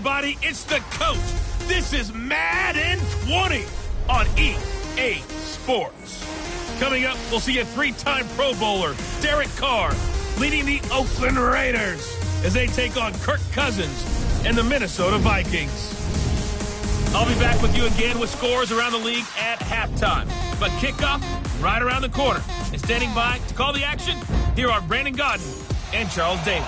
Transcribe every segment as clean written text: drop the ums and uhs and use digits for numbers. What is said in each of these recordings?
everybody. It's the coach. This is Madden 20 on EA Sports. Coming up, we'll see a three-time Pro Bowler, Derek Carr, leading the Oakland Raiders as they take on Kirk Cousins and the Minnesota Vikings. I'll be back with you again with scores around the league at halftime. But kickoff right around the corner. And standing by to call the action, here are Brandon Godden and Charles Davis.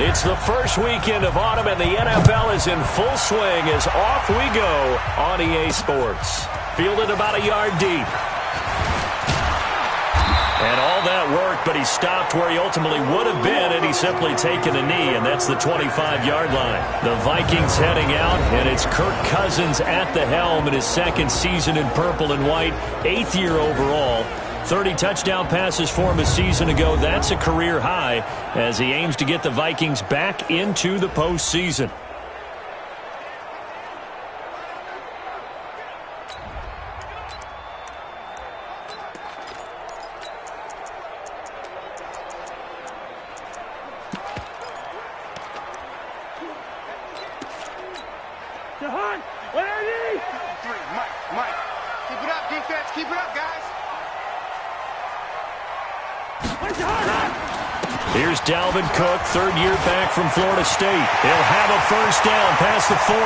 It's the first weekend of autumn, and the NFL is in full swing as off we go on EA Sports. Fielded about a yard deep. And all that work, but he stopped where he ultimately would have been had he simply taken a knee, and that's the 25-yard line. The Vikings heading out, and it's Kirk Cousins at the helm in his second season in purple and white, 8th year overall. 30 touchdown passes for him a season ago. That's a career high as he aims to get the Vikings back into the postseason. Mike, keep it up, defense. Keep it up, guys. Here's Dalvin Cook, third year back from Florida State. He'll have a first down past the 40,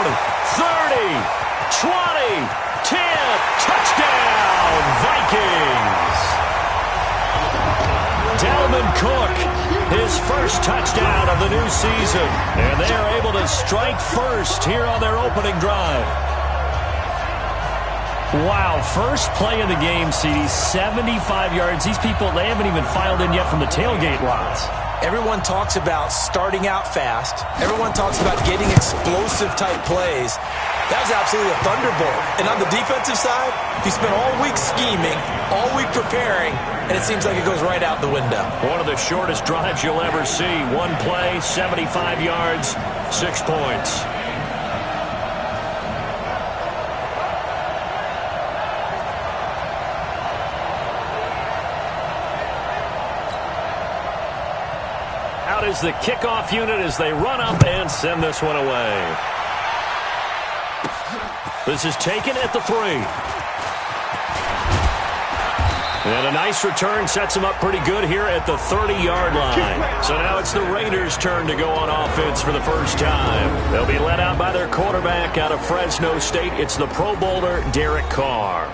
30, 20, 10, touchdown, Vikings. Dalvin Cook, his first touchdown of the new season. And they are able to strike first here on their opening drive. Wow, first play of the game, CD, 75 yards. These people, they haven't even filed in yet from the tailgate lots. Everyone talks about starting out fast. Everyone talks about getting explosive-type plays. That was absolutely a thunderbolt. And on the defensive side, he spent all week scheming, all week preparing, and it seems like it goes right out the window. One of the shortest drives you'll ever see. One play, 75 yards, 6 points. Out is the kickoff unit as they run up and send this one away. This is taken at the 3. And a nice return sets him up pretty good here at the 30-yard line. So now it's the Raiders' turn to go on offense for the first time. They'll be led out by their quarterback out of Fresno State. It's the Pro Bowler, Derek Carr.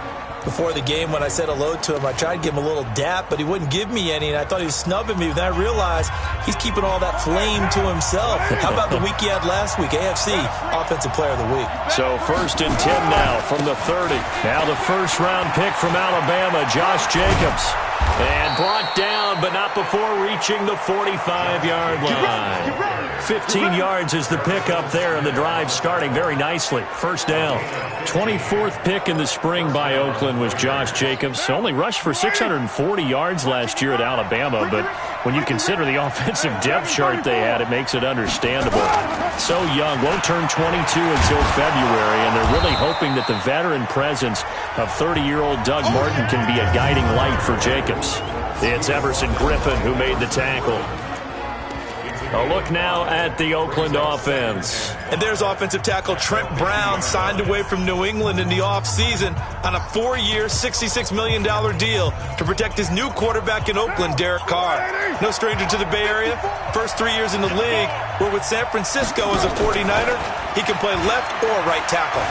Before the game, when I said hello to him, I tried to give him a little dap, but he wouldn't give me any, and I thought he was snubbing me. Then I realized he's keeping all that flame to himself. How about the week he had last week? AFC Offensive Player of the Week. So 1st and 10 now from the 30. Now the first-round pick from Alabama, Josh Jacobs. And brought down, but not before reaching the 45-yard line. 15 yards is the pick up there, and the drive starting very nicely. First down. 24th pick in the spring by Oakland was Josh Jacobs. Only rushed for 640 yards last year at Alabama, but when you consider the offensive depth chart they had, it makes it understandable. So young, won't turn 22 until February, and they're really hoping that the veteran presence of 30-year-old Doug Martin can be a guiding light for Jacobs. It's Everson Griffin who made the tackle. A look now at the Oakland offense. And there's offensive tackle Trent Brown, signed away from New England in the offseason on a 4-year, $66 million deal to protect his new quarterback in Oakland, Derek Carr. No stranger to the Bay Area. First 3 years in the league were with San Francisco as a 49er. He can play left or right tackle.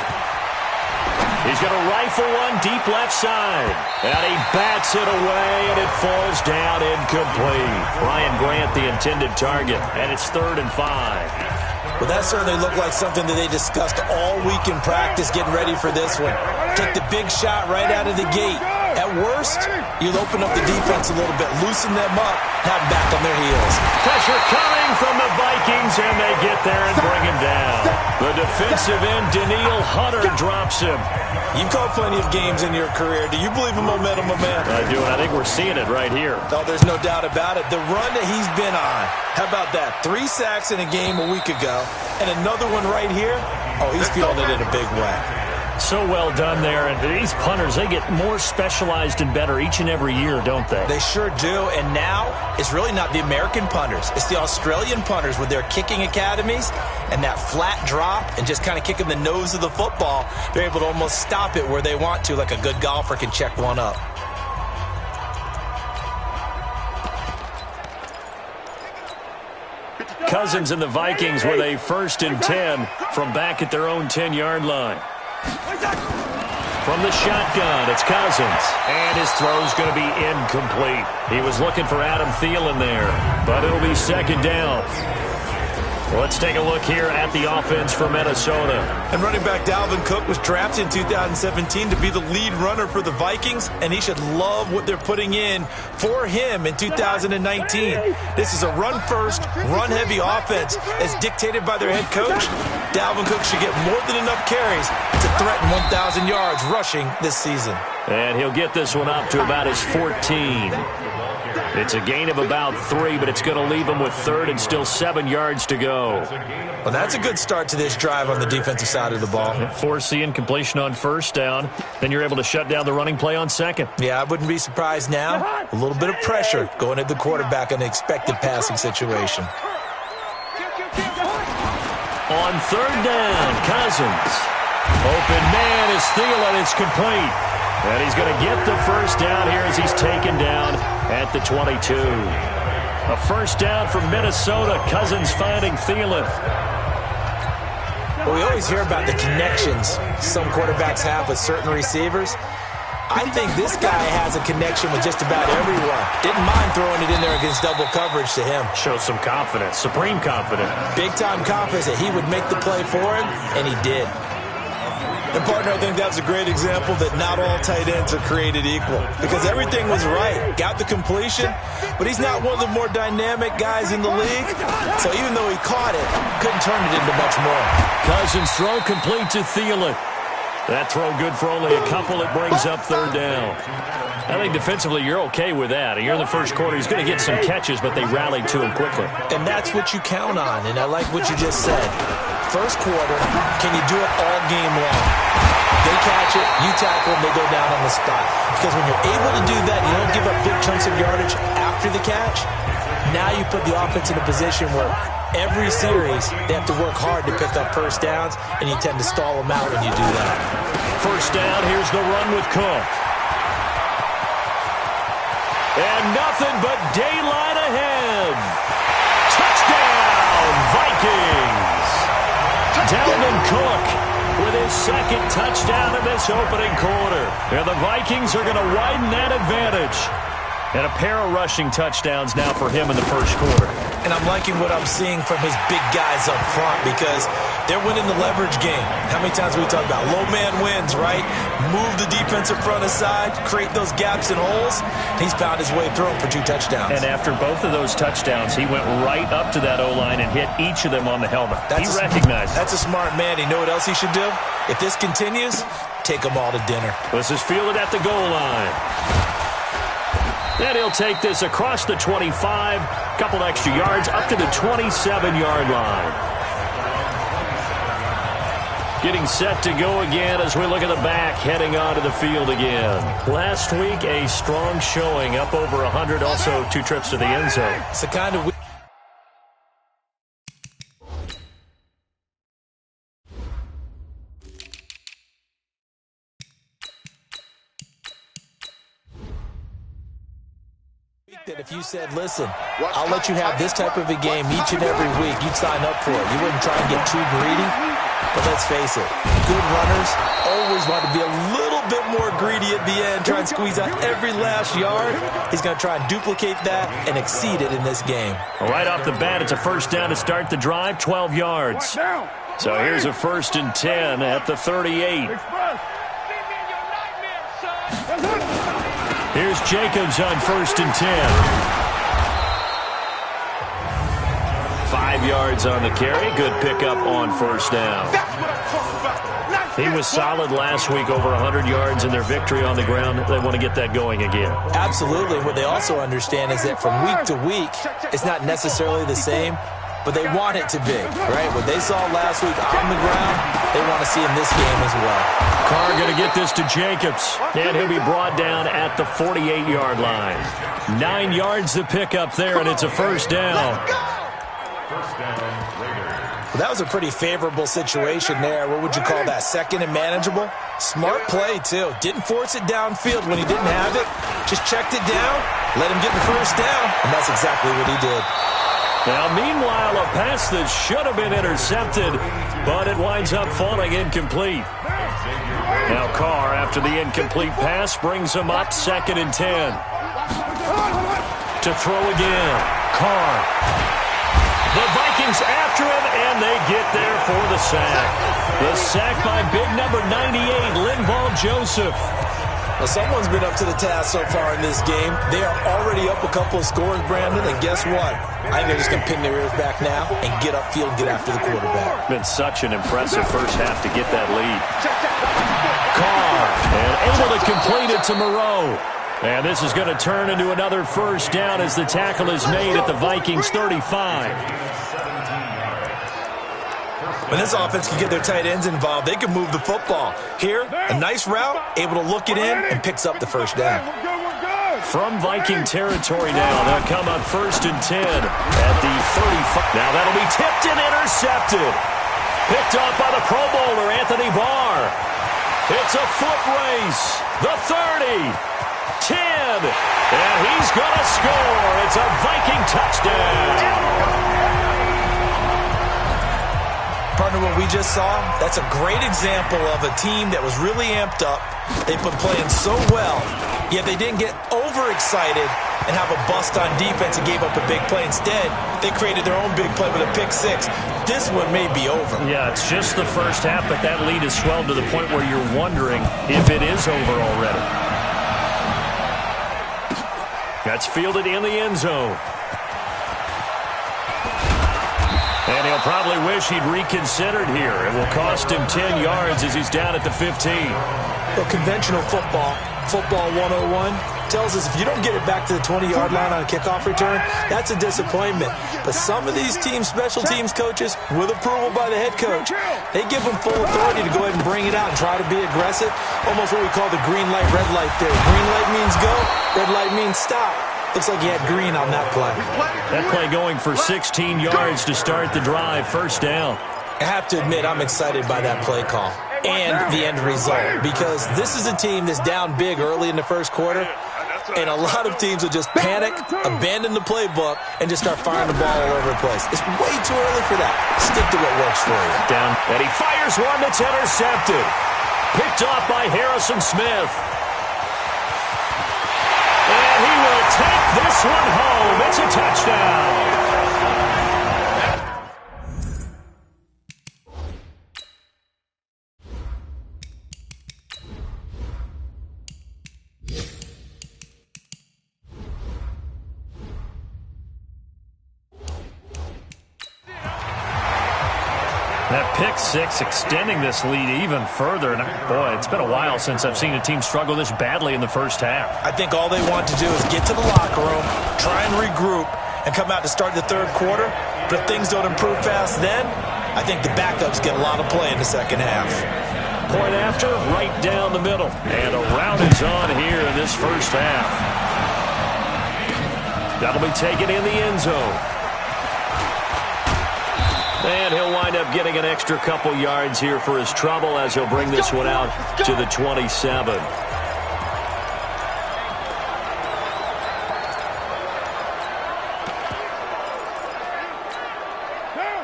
He's going to rifle one deep left side. And he bats it away, and it falls down incomplete. Ryan Grant, the intended target, and it's 3rd and 5. Well, that certainly looked like something that they discussed all week in practice, getting ready for this one. Take the big shot right out of the gate. At worst, you'll open up the defense a little bit, loosen them up, have them back on their heels. Pressure coming from the Vikings, and they get there and bring him down. The defensive end, Daniil Hunter, drops him. You've called plenty of games in your career. Do you believe in momentum, my man? I do, and I think we're seeing it right here. Oh, there's no doubt about it. The run that he's been on, how about that? 3 sacks in a game a week ago, and another one right here. Oh, he's feeling it in a big way. So well done there. And these punters, they get more specialized and better each and every year, don't they? They sure do. And now it's really not the American punters. It's the Australian punters with their kicking academies and that flat drop and just kind of kicking the nose of the football. They're able to almost stop it where they want to, like a good golfer can check one up. Cousins and the Vikings with a 1st and 10 from back at their own 10-yard line. From the shotgun, it's Cousins. And his throw's going to be incomplete. He was looking for Adam Thielen there, but it'll be 2nd down. Let's take a look here at the offense for Minnesota. And running back Dalvin Cook was drafted in 2017 to be the lead runner for the Vikings, and he should love what they're putting in for him in 2019. This is a run-first, run-heavy offense as dictated by their head coach. Dalvin Cook should get more than enough carries to threaten 1,000 yards rushing this season. And he'll get this one up to about his 14. It's a gain of about 3, but it's going to leave him with 3rd and still 7 yards to go. Well, that's a good start to this drive on the defensive side of the ball. Force the incompletion on 1st down. Then you're able to shut down the running play on 2nd. Yeah, I wouldn't be surprised now. A little bit of pressure going at the quarterback in an expected passing situation. On 3rd down, Cousins. Open man is Thielen. It's complete. And he's going to get the 1st down here as he's taken down at the 22. A 1st down from Minnesota. Cousins finding Thielen. Well, we always hear about the connections some quarterbacks have with certain receivers. I think this guy has a connection with just about everyone. Didn't mind throwing it in there against double coverage to him. Shows some confidence, supreme confidence. Big-time confidence that he would make the play for him, and he did. And, partner, I think that's a great example that not all tight ends are created equal because everything was right. Got the completion, but he's not one of the more dynamic guys in the league. So even though he caught it, couldn't turn it into much more. Cousins throw complete to Thielen. That throw good for only a couple. It brings up 3rd down. I think defensively you're okay with that. Here in the 1st quarter, he's going to get some catches, but they rallied to him quickly. And that's what you count on, and I like what you just said. 1st quarter, can you do it all game long? They catch it, you tackle them, they go down on the spot. Because when you're able to do that, you don't give up big chunks of yardage after the catch. Now you put the offense in a position where every series they have to work hard to pick up 1st downs, and you tend to stall them out when you do that. 1st down, here's the run with Cook. And nothing but daylight ahead. Touchdown, Vikings! Dalvin Cook with his 2nd touchdown in this opening quarter. And the Vikings are going to widen that advantage. And a pair of rushing touchdowns now for him in the 1st quarter. And I'm liking what I'm seeing from his big guys up front because they're winning the leverage game. How many times have we talked about low man wins, right? Move the defensive front aside, create those gaps and holes. He's found his way through them for 2 touchdowns. And after both of those touchdowns, he went right up to that O-line and hit each of them on the helmet. He recognized. That's a smart man. You know what else he should do? If this continues, take them all to dinner. This is fielded at the goal line. And he'll take this across the 25, couple extra yards, up to the 27-yard line. Getting set to go again as we look at the back, heading onto the field again. Last week, a strong showing, up over 100, also 2 trips to the end zone. It's the kind of... that if you said, listen, I'll let you have this type of a game each and every week, you'd sign up for it. You wouldn't try and get too greedy. But let's face it, good runners always want to be a little bit more greedy at the end, try and squeeze out every last yard. He's going to try and duplicate that and exceed it in this game. Right off the bat, it's a 1st down to start the drive, 12 yards. So here's a 1st and 10 at the 38. Here's Jacobs on 1st and 10. 5 yards on the carry. Good pickup on 1st down. He was solid last week, over 100 yards in their victory on the ground. They want to get that going again. Absolutely. What they also understand is that from week to week, it's not necessarily the same. but they want it to be, right? What they saw last week on the ground, they want to see in this game as well. Carr going to get this to Jacobs, and he'll be brought down at the 48-yard line. 9 yards to pick up there, and it's a first down. Well, that was a pretty favorable situation there. What would you call that? Second and manageable? Smart play, too. Didn't force it downfield when he didn't have it. Just checked it down, let him get the first down, and that's exactly what he did. Now, meanwhile, a pass that should have been intercepted, but it winds up falling incomplete. Now Carr, after the incomplete pass, brings him up 2nd and 10. To throw again. Carr. The Vikings after him, and they get there for the sack. The sack by big number 98, Linval Joseph. Well, someone's been up to the task so far in this game. They are already up a couple of scores, Brandon, and guess what? I think they're just going to pin their ears back now and get upfield and get after the quarterback. Been such an impressive first half to get that lead. Carr, and able to complete it to Moreau. And this is going to turn into another first down as the tackle is made at the Vikings 35. When this offense can get their tight ends involved, they can move the football. Here, a nice route, able to look it in, and picks up the first down. From Viking territory now, they'll come on 1st and 10 at the 35. Now that'll be tipped and intercepted. Picked off by the Pro Bowler, Anthony Barr. It's a foot race. The 30. 10, and he's going to score. It's a Viking touchdown. Partner, what we just saw, that's a great example of a team that was really amped up. They've been playing so well, yet they didn't get overexcited and have a bust on defense and gave up a big play. Instead, they created their own big play with a pick six. This one may be over. Yeah, it's just the first half, but that lead has swelled to the point where you're wondering if it is over already. That's fielded in the end zone. And he'll probably wish he'd reconsidered here. It will cost him 10 yards as he's down at the 15. Well, conventional football 101, tells us if you don't get it back to the 20-yard line on a kickoff return, that's a disappointment. But some of these teams, special teams coaches, with approval by the head coach, they give them full authority to go ahead and bring it out and try to be aggressive. Almost what we call the green light, red light theory. Green light means go, red light means stop. Looks like he had green on that play. That play going for 16 yards to start the drive. First down. I have to admit, I'm excited by that play call and the end result, because this is a team that's down big early in the first quarter, and a lot of teams will just panic, abandon the playbook, and just start firing the ball all over the place. It's way too early for that. Stick to what works for you. Down, and he fires one that's intercepted. Picked off by Harrison Smith. And he will take this one home. It's a touchdown. That pick six extending this lead even further. And boy, it's been a while since I've seen a team struggle this badly in the first half. I think all they want to do is get to the locker room, try and regroup, and come out to start the third quarter. But if things don't improve fast then, I think the backups get a lot of play in the second half. Point after, right down the middle. And a rout is on here in this first half. That'll be taken in the end zone. And he'll wind up getting an extra couple yards here for his trouble as he'll bring this one out to the 27.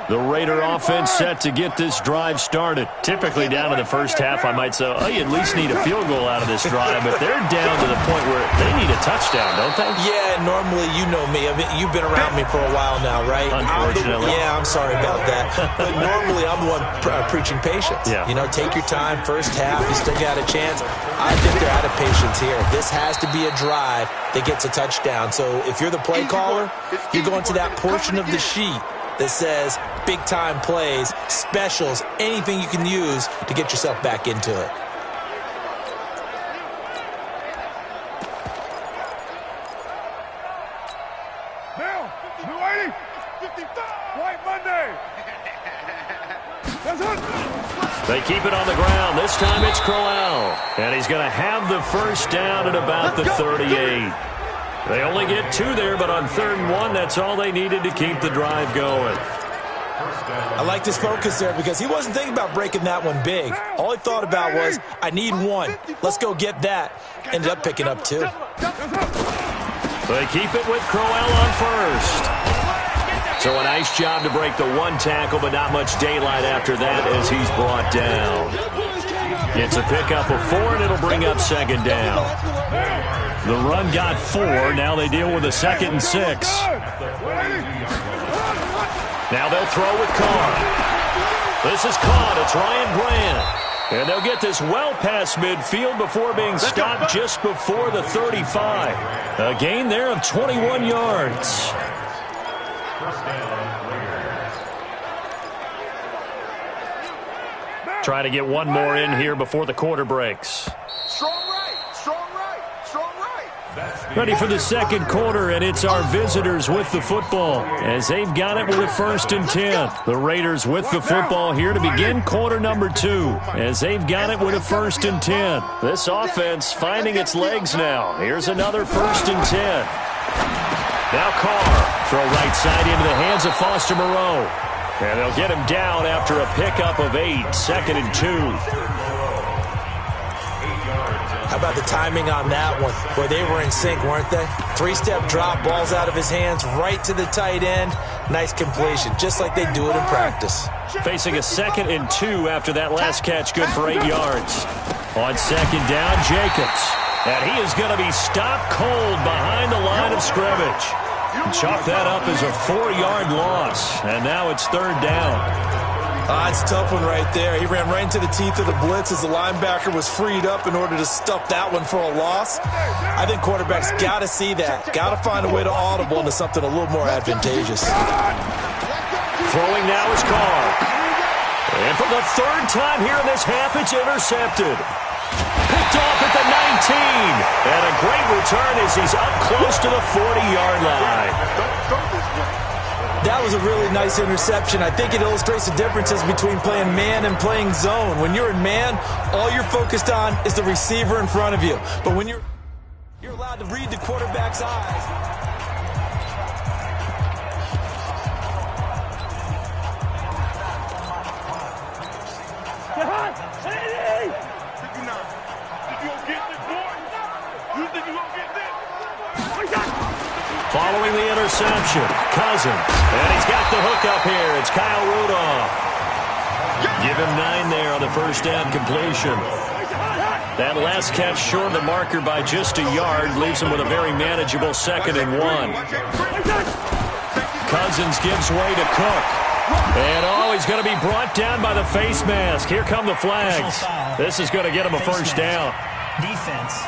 The Raider offense set to get this drive started. Typically down in the first half, I might say, oh, you at least need a field goal out of this drive, but they're down to the point where they need a touchdown, don't they? Yeah, normally, you know me. I mean, you've been around me for a while now, right? Unfortunately. I'm sorry about that. But normally, I'm the one preaching patience. Yeah. You know, take your time. First half, you still got a chance. I think they're out of patience here. This has to be a drive that gets a touchdown. So if you're the play caller, you're going to that portion of the sheet that says big-time plays, specials, anything you can use to get yourself back into it. White Monday. They keep it on the ground. This time it's Crowell. And he's going to have the first down at about the 38. They only get 2 there, but on 3rd and 1, that's all they needed to keep the drive going. I liked his focus there because he wasn't thinking about breaking that one big. All he thought about was, I need 1. Let's go get that. Ended up picking up 2. They keep it with Crowell on first. So a nice job to break the 1 tackle, but not much daylight after that as he's brought down. It's a pickup of 4, and it'll bring up 2nd down. The run got 4. Now they deal with a 2nd and 6. Now they'll throw with Carr. This is caught. It's Ryan Grant. And they'll get this well past midfield before being stopped just before the 35. A gain there of 21 yards. Try to get one more in here before the quarter breaks. Strong right, strong right, strong right. Ready for the 2nd quarter, and it's our visitors with the football as they've got it with a 1st and 10. The Raiders with the football here to begin quarter number 2 as they've got it with a 1st and 10. This offense finding its legs now. Here's another 1st and 10. Now Carr, throw right side into the hands of Foster Moreau. And they'll get him down after a pickup of 8, 2nd and 2. How about the timing on that one, where they were in sync, weren't they? 3-step drop, balls out of his hands, right to the tight end. Nice completion, just like they do it in practice. Facing a 2nd and 2 after that last catch, good for 8 yards. On 2nd down, Jacobs. And he is going to be stopped cold behind the line of scrimmage. Chalk that up as a 4-yard loss, and now it's 3rd down. It's a tough one right there. He ran right into the teeth of the blitz as the linebacker was freed up in order to stuff that one for a loss. I think quarterbacks got to see that. Got to find a way to audible into something a little more advantageous. Throwing now is Carr. And for the 3rd time here in this half, it's intercepted. Picked off at the 19. And a great return as he's up close to the 40-yard line. That was a really nice interception. I think it illustrates the differences between playing man and playing zone. When you're in man, all you're focused on is the receiver in front of you. But when you're allowed to read the quarterback's eyes. Following the interception, Cousins. And he's got the hook up here. It's Kyle Rudolph. Give him 9 there on the 1st down completion. That last catch short of the marker by just a yard leaves him with a very manageable 2nd and 1. Cousins gives way to Cook. And he's going to be brought down by the face mask. Here come the flags. This is going to get him a 1st down. Defense.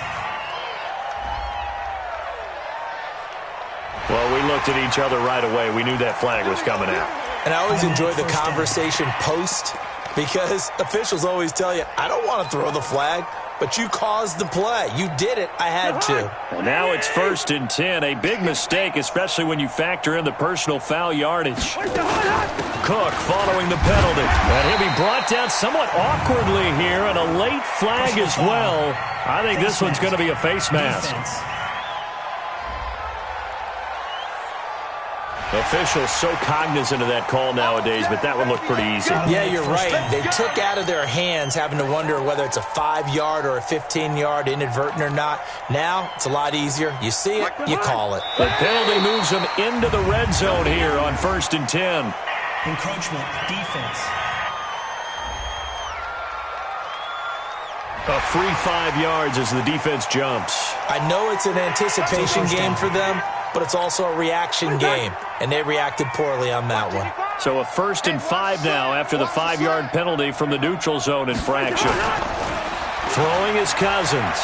Well, we looked at each other right away. We knew that flag was coming out. And I always enjoy the conversation post because officials always tell you, I don't want to throw the flag, but you caused the play. You did it. I had to. And now it's 1st and 10. A big mistake, especially when you factor in the personal foul yardage. Cook following the penalty. And he'll be brought down somewhat awkwardly here, and a late flag as well. I think this one's going to be a face mask. Officials so cognizant of that call nowadays, but that one looked pretty easy. Yeah, you're right. They took out of their hands having to wonder whether it's a 5-yard or a 15-yard, inadvertent or not. Now, it's a lot easier. You see it, you call it. The penalty moves them into the red zone here on 1st and 10. Encroachment, defense. A free 5 yards as the defense jumps. I know it's an anticipation game for them, but it's also a reaction game, and they reacted poorly on that one. So a 1st and 5 now after the 5-yard penalty from the neutral zone infraction. Throwing is Cousins.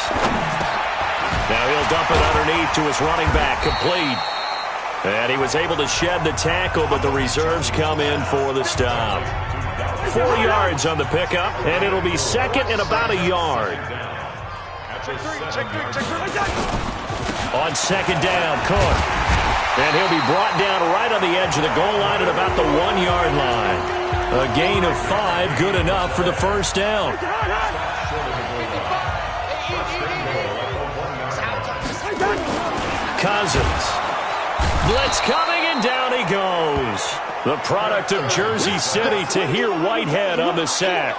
Now he'll dump it underneath to his running back, complete. And he was able to shed the tackle, but the reserves come in for the stop. 4 yards on the pickup, and it'll be 2nd and about a yard. On 2nd down, Cook. And he'll be brought down right on the edge of the goal line at about the 1-yard line. A gain of 5, good enough for the first down. Cousins. Blitz coming, and down he goes. The product of Jersey City to hear Whitehead on the sack.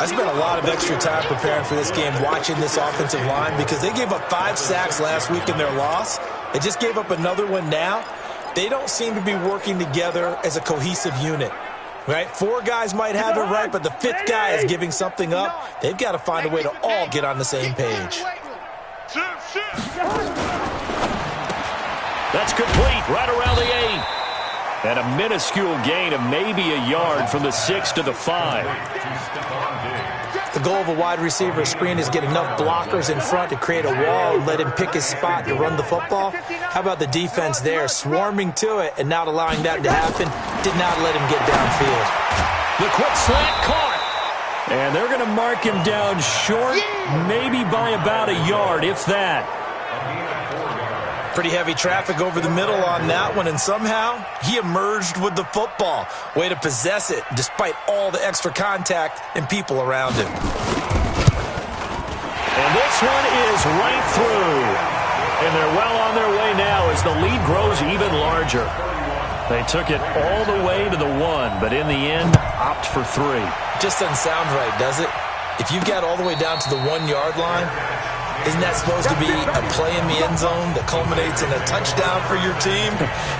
I spent a lot of extra time preparing for this game, watching this offensive line, because they gave up 5 sacks last week in their loss. They just gave up another one now. They don't seem to be working together as a cohesive unit. Right? 4 guys might have it right, but the 5th guy is giving something up. They've got to find a way to all get on the same page. That's complete right around the 8. And a minuscule gain of maybe a yard from the 6 to the 5. The goal of a wide receiver screen is get enough blockers in front to create a wall and let him pick his spot to run the football. How about the defense there, swarming to it and not allowing that to happen? Did not let him get downfield. The quick slant caught. And they're going to mark him down short, maybe by about a yard, if that. Pretty heavy traffic over the middle on that one, and somehow he emerged with the football. Way to possess it, despite all the extra contact and people around him. And this one is right through. And they're well on their way now as the lead grows even larger. They took it all the way to the 1, but in the end, opt for 3. Just doesn't sound right, does it? If you got all the way down to the 1-yard line, isn't that supposed to be a play in the end zone that culminates in a touchdown for your team?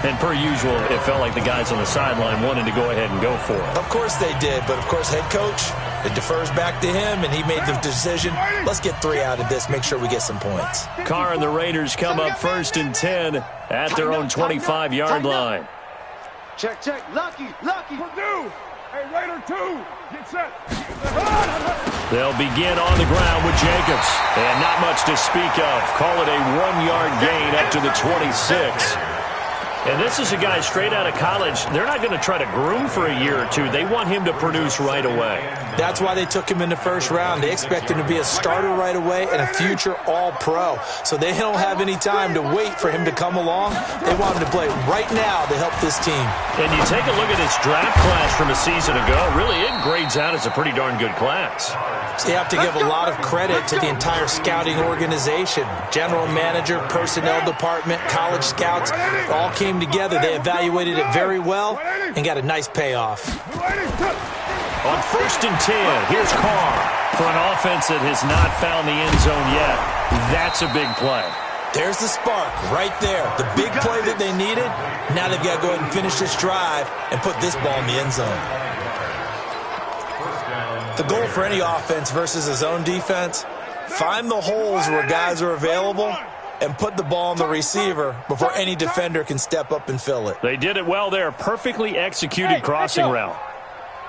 And per usual, it felt like the guys on the sideline wanted to go ahead and go for it. Of course they did, but of course head coach, it defers back to him, and he made the decision, let's get 3 out of this, make sure we get some points. Carr and the Raiders come up 1st and 10 at their own 25-yard line. Check, check. Lucky. Purdue. Hey, Raider 2. Get set. They'll begin on the ground with Jacobs. And not much to speak of. Call it a 1-yard gain up to the 26. And this is a guy straight out of college. They're not going to try to groom for a year or 2. They want him to produce right away. That's why they took him in the first round. They expect him to be a starter right away and a future all-pro. So they don't have any time to wait for him to come along. They want him to play right now to help this team. And you take a look at his draft class from a season ago. Really, it grades out as a pretty darn good class. So you have to give a lot of credit to the entire scouting organization. General manager, personnel department, college scouts, all came together. They evaluated it very well and got a nice payoff. On 1st and 10, here's Carr for an offense that has not found the end zone yet. That's a big play. There's the spark right there. The big play that they needed. Now they've got to go ahead and finish this drive and put this ball in the end zone. The goal for any offense versus a zone defense, find the holes where guys are available and put the ball on the receiver before any defender can step up and fill it. They did it well there. Perfectly executed crossing route.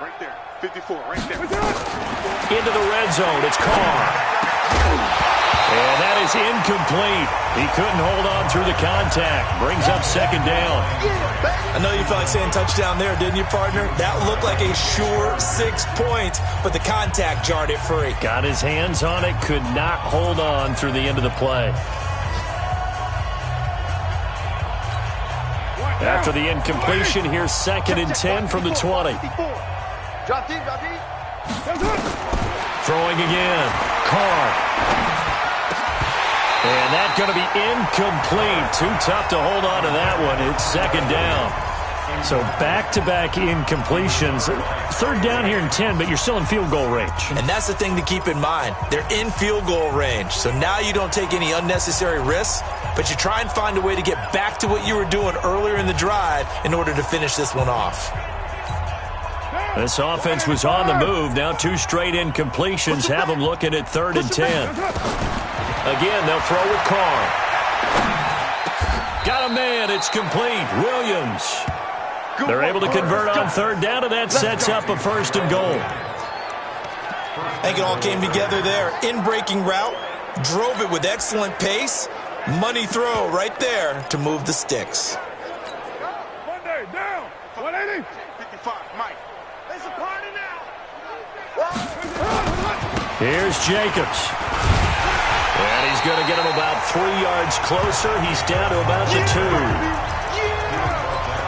Right there. 54, right there. Into the red zone. It's Carr. And that is incomplete. He couldn't hold on through the contact. Brings up 2nd down. I know you felt like saying touchdown there, didn't you, partner? That looked like a sure 6 points, but the contact jarred it free. Got his hands on it. Could not hold on through the end of the play. After the incompletion, here's 2nd and 10 from the 20. Drop deep. Throwing again. Carr. And that's going to be incomplete. Too tough to hold on to that one. It's 2nd down. So back-to-back incompletions. 3rd down here and 10, but you're still in field goal range. And that's the thing to keep in mind. They're in field goal range. So now you don't take any unnecessary risks, but you try and find a way to get back to what you were doing earlier in the drive in order to finish this one off. This offense was on the move. Now 2 straight incompletions have them looking at 3rd and 10. Again, they'll throw with Carr. Got a man. It's complete. Williams. They're able to convert on 3rd down, and that sets up a 1st and goal. I think it all came together there. In-breaking route. Drove it with excellent pace. Money throw right there to move the sticks. Monday, down. 180. 55, Mike. It's a party now. Here's Jacobs. And he's going to get him about 3 yards closer. He's down to about the 2.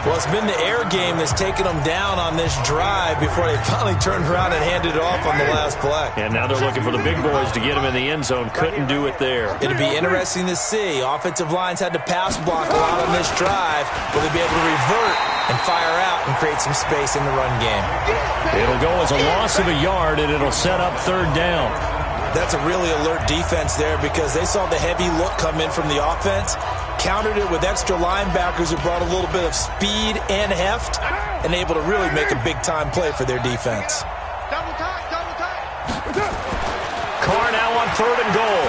Well, it's been the air game that's taken them down on this drive before they finally turned around and handed it off on the last play. And now they're looking for the big boys to get him in the end zone. Couldn't do it there. It'll be interesting to see. Offensive lines had to pass block a lot on this drive. Will they be able to revert and fire out and create some space in the run game? It'll go as a loss of a yard, and it'll set up third down. That's a really alert defense there because they saw the heavy look come in from the offense, countered it with extra linebackers who brought a little bit of speed and heft, and able to really make a big-time play for their defense. Double tight, double tight. Carr now on third and goal.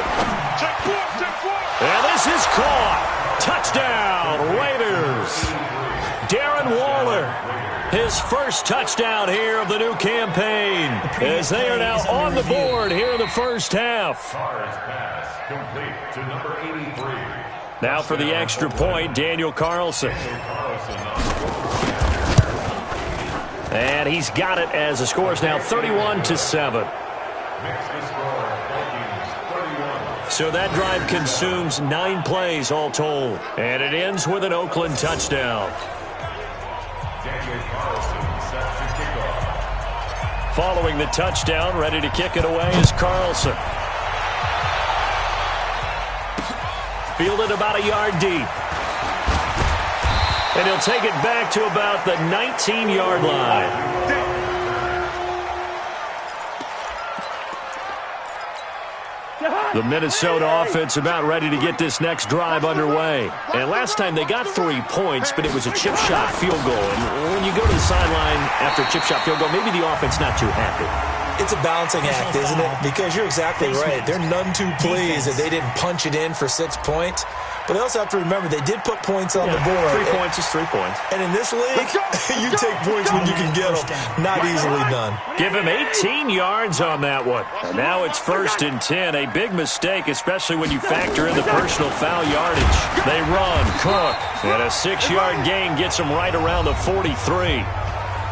Check four. And this is caught. Touchdown, Raiders. Darren Waller, his first touchdown here of the new campaign, as they are now on the board here in the first half. Now for the extra point, Daniel Carlson. And he's got it as the score is now 31-7. So that drive consumes 9 plays all told. And it ends with an Oakland touchdown. Following the touchdown, ready to kick it away is Carlson. Fielded about a yard deep. And he'll take it back to about the 19-yard line. The Minnesota offense about ready to get this next drive underway. And last time they got 3 points, but it was a chip shot field goal. And when you go to the sideline after a chip shot field goal, maybe the offense not too happy. It's a balancing act, isn't it? Because you're exactly right. They're none too pleased that they didn't punch it in for 6 points. But they also have to remember they did put points on the board. 3 points is 3 points. And in this league, you take points when you can get them. Not easily done. Give him 18 yards on that one. And now it's 1st and 10. A big mistake, especially when you factor in the personal foul yardage. They run, Cook, and a 6-yard gain gets them right around the 43.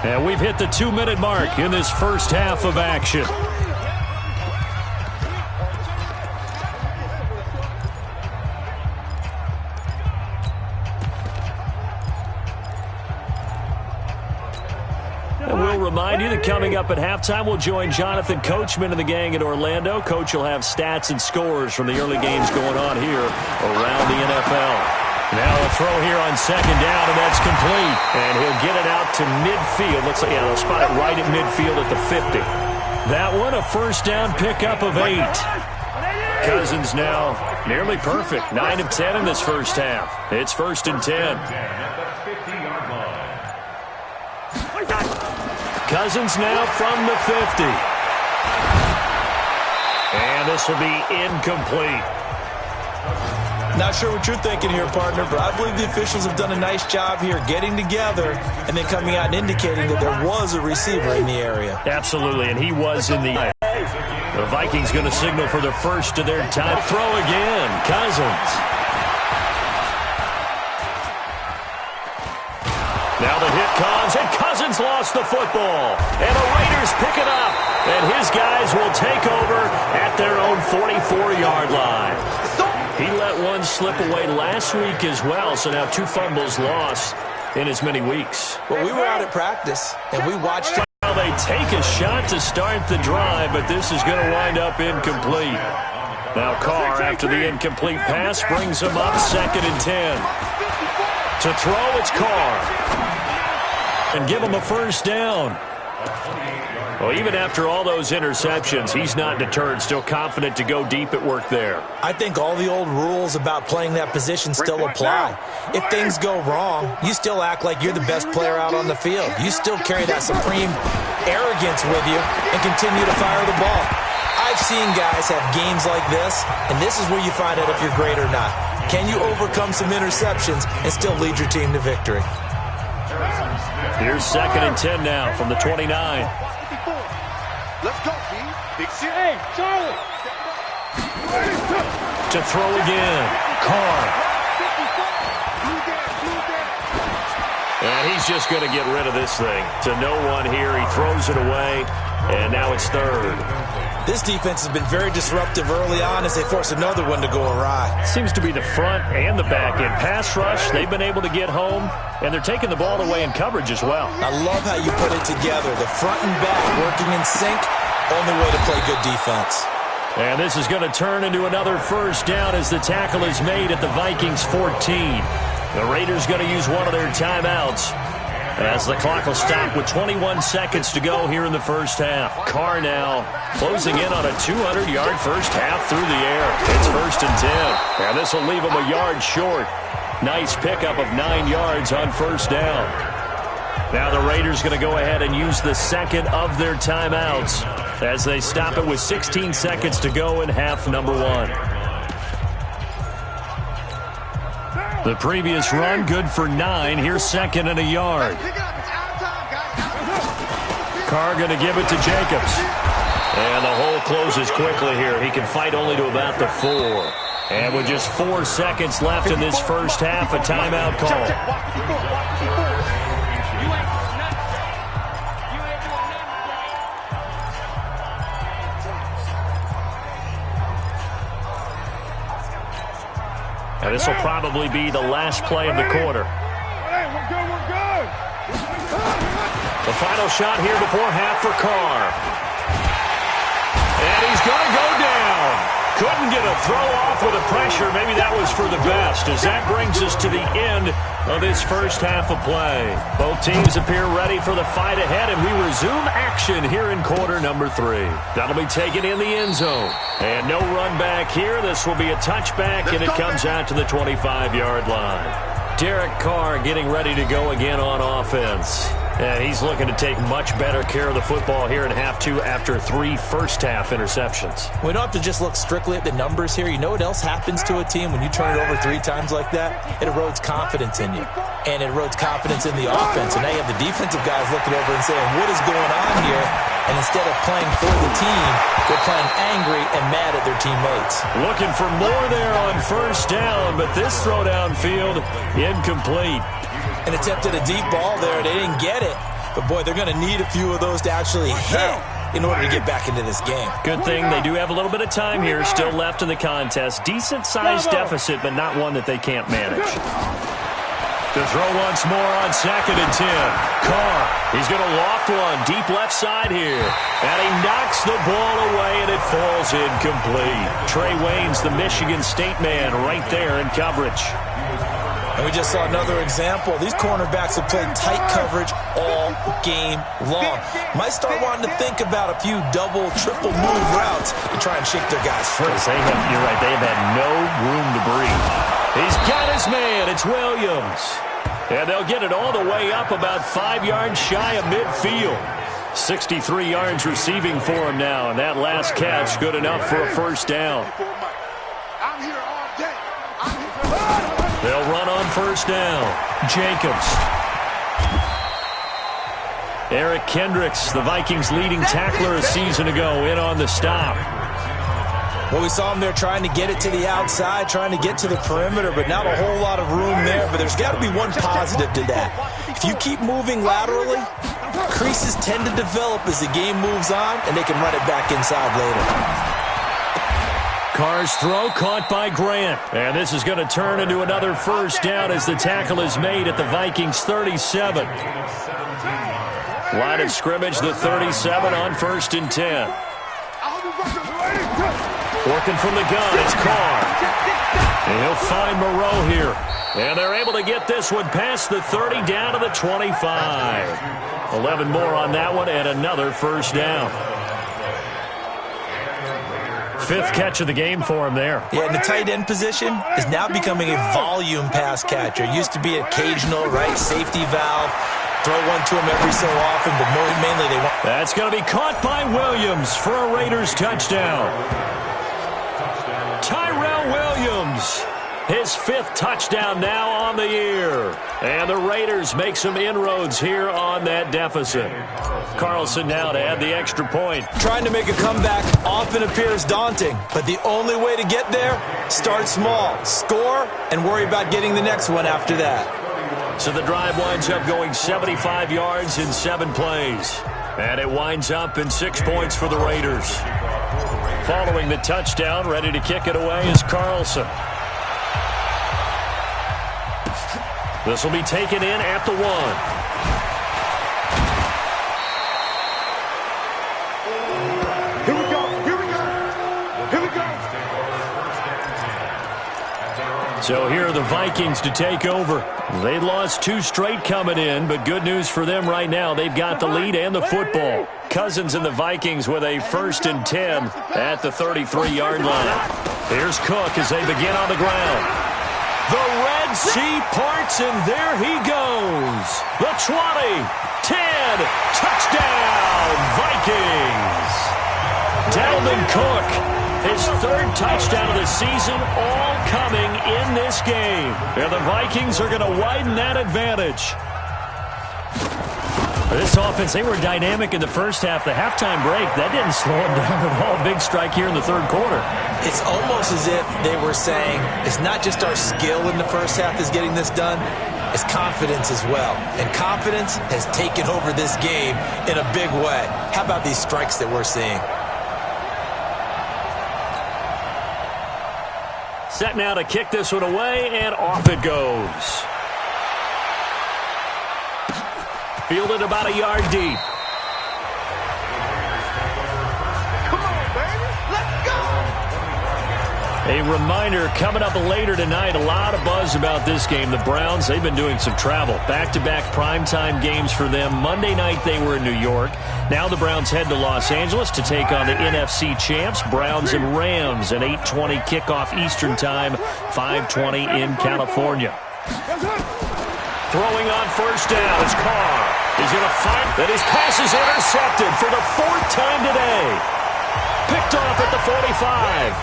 And we've hit the 2-minute mark in this first half of action. And we'll remind you that coming up at halftime, we'll join Jonathan Coachman and the gang in Orlando. Coach will have stats and scores from the early games going on here around the NFL. Now a throw here on 2nd down, and that's complete. And he'll get it out to midfield. Looks like, they'll spot it right at midfield at the 50. That one, a 1st down pickup of 8. Cousins now nearly perfect. 9 of 10 in this first half. It's 1st and 10. Cousins now from the 50. And this will be incomplete. Not sure what you're thinking here, partner, but I believe the officials have done a nice job here getting together and then coming out and indicating that there was a receiver in the area. Absolutely, and he was in the... The Vikings going to signal for the first of their time. Throw again, Cousins. Now the hit comes, and Cousins lost the football. And the Raiders pick it up, and his guys will take over at their own 44-yard line. He let one slip away last week as well, so now 2 fumbles lost in as many weeks. Well, we were out at practice, and we watched it. Now they take a shot to start the drive, but this is going to wind up incomplete. Now Carr, after the incomplete pass, brings him up 2nd and 10. To throw, it's Carr. And give him a 1st down. Well, even after all those interceptions, he's not deterred, still confident to go deep at work there. I think all the old rules about playing that position still apply. If things go wrong, you still act like you're the best player out on the field. You still carry that supreme arrogance with you and continue to fire the ball. I've seen guys have games like this, and this is where you find out if you're great or not. Can you overcome some interceptions and still lead your team to victory? Here's 2nd and 10 now from the 29. Let's go, B. Big C. Hey, Charlie. To throw again, Carr. And he's just going to get rid of this thing. To no one here. He throws it away, and now it's 3rd. This defense has been very disruptive early on as they force another one to go awry. Seems to be the front and the back end. Pass rush, they've been able to get home, and they're taking the ball away in coverage as well. I love how you put it together. The front and back working in sync, only way to play good defense. And this is going to turn into another first down as the tackle is made at the Vikings 14. The Raiders going to use one of their timeouts as the clock will stop with 21 seconds to go here in the first half. Carr now closing in on a 200-yard first half through the air. It's 1st and 10. And this will leave him a yard short. Nice pickup of 9 yards on first down. Now the Raiders going to go ahead and use the second of their timeouts as they stop it with 16 seconds to go in half number 1. The previous run good for 9. Here's 2nd and a yard. Carr going to give it to Jacobs. And the hole closes quickly here. He can fight only to about the 4. And with just 4 seconds left in this first half, a timeout call. And this will probably be the last play of the quarter. We're good. The final shot here before half for Carr. And he's going to go down. Couldn't get a throw off with the pressure. Maybe that was for the best, as that brings us to the end of this first half of play. Both teams appear ready for the fight ahead, and we resume action here in quarter number 3. That'll be taken in the end zone. And no run back here. This will be a touchback, and it comes out to the 25-yard line. Derek Carr getting ready to go again on offense. And he's looking to take much better care of the football here in half 2 after 3 first-half interceptions. We don't have to just look strictly at the numbers here. You know what else happens to a team when you turn it over 3 times like that? It erodes confidence in you. And it erodes confidence in the offense. And now you have the defensive guys looking over and saying, what is going on here? And instead of playing for the team, they're playing angry and mad at their teammates. Looking for more there on first down, but this throw downfield incomplete. And attempted a deep ball there. They didn't get it. But, boy, they're going to need a few of those to actually hit in order to get back into this game. Good thing they do have a little bit of time here still left in the contest. Decent-sized deficit, but not one that they can't manage. To throw once more on 2nd and 10. Carr, he's going to loft one deep left side here. And he knocks the ball away, and it falls incomplete. Trey Waynes, the Michigan State man, right there in coverage. And we just saw another example. These cornerbacks have played tight coverage all game long. Might start wanting to think about a few double, triple move routes to try and shake their guys free. You're right. They have had no room to breathe. He's got his man. It's Williams. And they'll get it all the way up about 5 yards shy of midfield. 63 yards receiving for him now. And that last catch good enough for a first down. I'm here all day. They'll run on first down. Jacobs. Eric Kendricks, the Vikings' leading tackler a season ago, in on the stop. Well, we saw him there trying to get it to the outside, trying to get to the perimeter, but not a whole lot of room there. But there's got to be one positive to that. If you keep moving laterally, creases tend to develop as the game moves on, and they can run it back inside later. Carr's throw caught by Grant. And this is going to turn into another first down as the tackle is made at the Vikings 37. Line of scrimmage, the 37 on 1st and 10. Working from the gun, it's Carr. And he'll find Moreau here. And they're able to get this one past the 30 down to the 25. 11 more on that one and another first down. 5th catch of the game for him there. Yeah, and the tight end position is now becoming a volume pass catcher. It used to be occasional, right, safety valve. Throw one to him every so often, but mainly they want. That's going to be caught by Williams for a Raiders touchdown. Tyrell Williams, his 5th touchdown now on the year. And the Raiders make some inroads here on that deficit. Carlson now to add the extra point. Trying to make a comeback often appears daunting, but the only way to get there, start small, score, and worry about getting the next one after that. So the drive winds up going 75 yards in 7 plays. And it winds up in 6 points for the Raiders. Following the touchdown, ready to kick it away is Carlson. This will be taken in at the 1. Here we go. Here we go. Here we go. So here are the Vikings to take over. They lost 2 straight coming in, but good news for them right now. They've got the lead and the football. Cousins and the Vikings with a 1st and 10 at the 33-yard line. Here's Cook as they begin on the ground. The Red Sea parts, and there he goes. The 20, 10, touchdown, Vikings. Dalvin Cook, his 3rd touchdown of the season, all coming in this game. And the Vikings are going to widen that advantage. This offense, they were dynamic in the first half. The halftime break, that didn't slow them down at all. Big strike here in the 3rd quarter. It's almost as if they were saying, it's not just our skill in the first half that's getting this done, it's confidence as well. And confidence has taken over this game in a big way. How about these strikes that we're seeing? Set now to kick this one away, and off it goes. Fielded about a yard deep. Come on, baby. Let's go. A reminder coming up later tonight, a lot of buzz about this game. The Browns, they've been doing some travel. Back-to-back primetime games for them. Monday night they were in New York. Now the Browns head to Los Angeles to take on the NFC champs, Browns and Rams, an 8:20 kickoff Eastern time, 5:20 in California. Throwing on 1st down is Carr. He's going to fight. That his pass is intercepted for the 4th time today. Picked off at the 45.